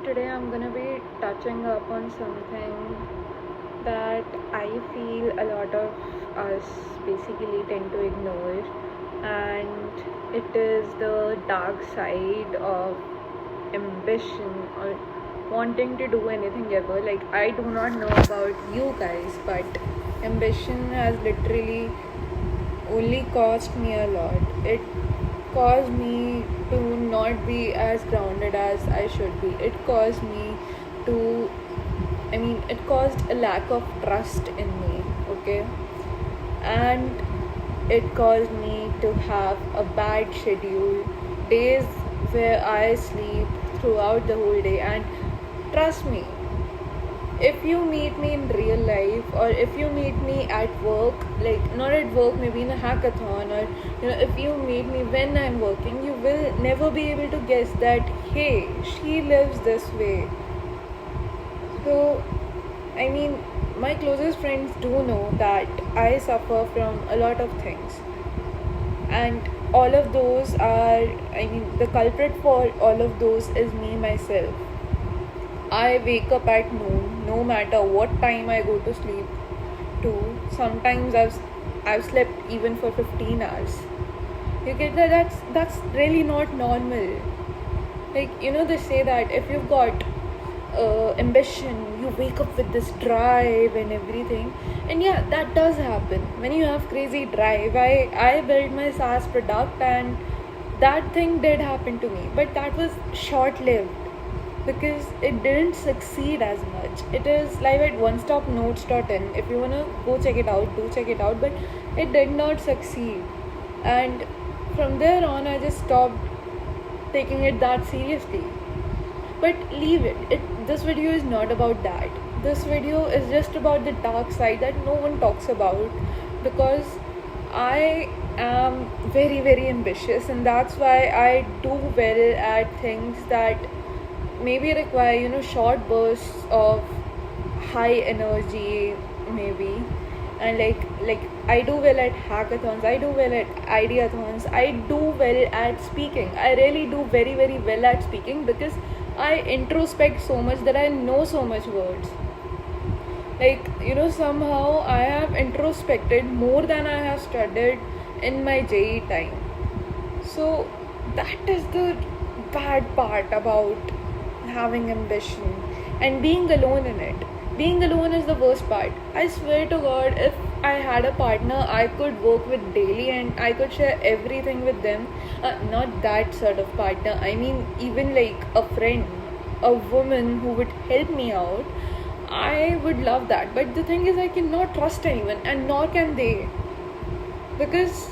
today I'm gonna be touching up on something that I feel a lot of us basically tend to ignore, and it is the dark side of ambition or wanting to do anything ever. Like, I do not know about you guys, but ambition has literally only cost me a lot. It caused me to not be as grounded as I should be. It caused me to, it caused a lack of trust in me, okay? And it caused me to have a bad schedule, days where I sleep throughout the whole day. And trust me, if you meet me in real life, or if you meet me at work, like not at work, maybe in a hackathon, or if you meet me when I'm working, you will never be able to guess that, hey, she lives this way. So my closest friends do know that I suffer from a lot of things, and all of those are, the culprit for all of those is me myself. I wake up at noon, no matter what time I go to sleep. To sometimes I've slept even for 15 hours. You get that? That's really not normal. Like, they say that if you've got ambition, you wake up with this drive and everything. And yeah, that does happen. When you have crazy drive, I built my SaaS product, and that thing did happen to me, but that was short lived because it didn't succeed as much. It is live at onestopnotes.in. If you wanna go check it out, do check it out. But it did not succeed, and from there on, I just stopped taking it that seriously. But leave it. This video is not about that. This video is just about the dark side that no one talks about, because I am very, very ambitious, and that's why I do well at things that maybe require short bursts of high energy, maybe. And like I do well at hackathons, I do well at ideathons, I do well at speaking. I really do very, very well at speaking because I introspect so much that I know so much words. Somehow I have introspected more than I have studied in my JE time. So that is the bad part about having ambition and being alone in it. Being alone is the worst part. I swear to God, if I had a partner I could work with daily and I could share everything with them, not that sort of partner, even like a friend, a woman who would help me out, I would love that. But the thing is, I cannot trust anyone, and nor can they, because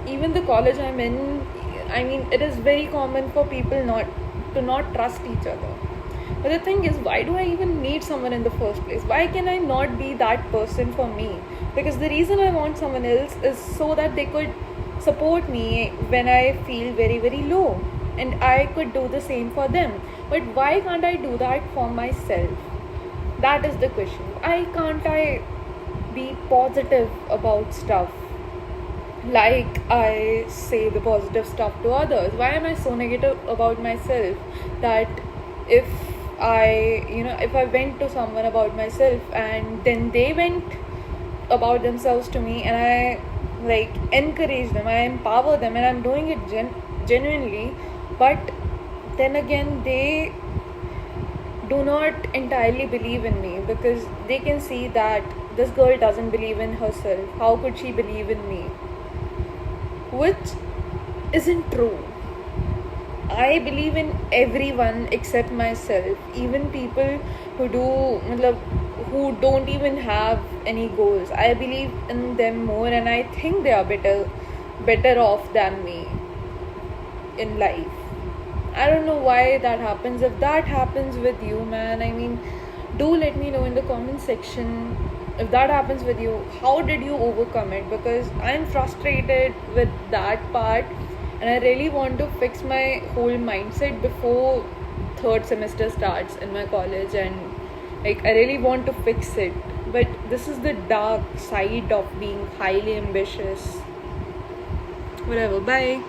even the college I'm in, it is very common for people not trust each other. But the thing is, why do I even need someone in the first place? Why can I not be that person for me? Because the reason I want someone else is so that they could support me when I feel very, very low, and I could do the same for them. But why can't I do that for myself? That is the question. Why can't I be positive about stuff like I say the positive stuff to others? Why am I so negative about myself that if I went to someone about myself and then they went about themselves to me, and I encourage them, I empower them, and I'm doing it genuinely, but then again they do not entirely believe in me because they can see that this girl doesn't believe in herself. How could she believe in me? Which isn't true. I believe in everyone except myself. Even people who don't even have any goals, I believe in them more, and I think they are better off than me in life. I don't know why that happens. If that happens with you, man, do let me know in the comment section. If that happens with you, how did you overcome it? Because I'm frustrated with that part, and I really want to fix my whole mindset before third semester starts in my college, and I really want to fix it. But this is the dark side of being highly ambitious. Whatever, bye.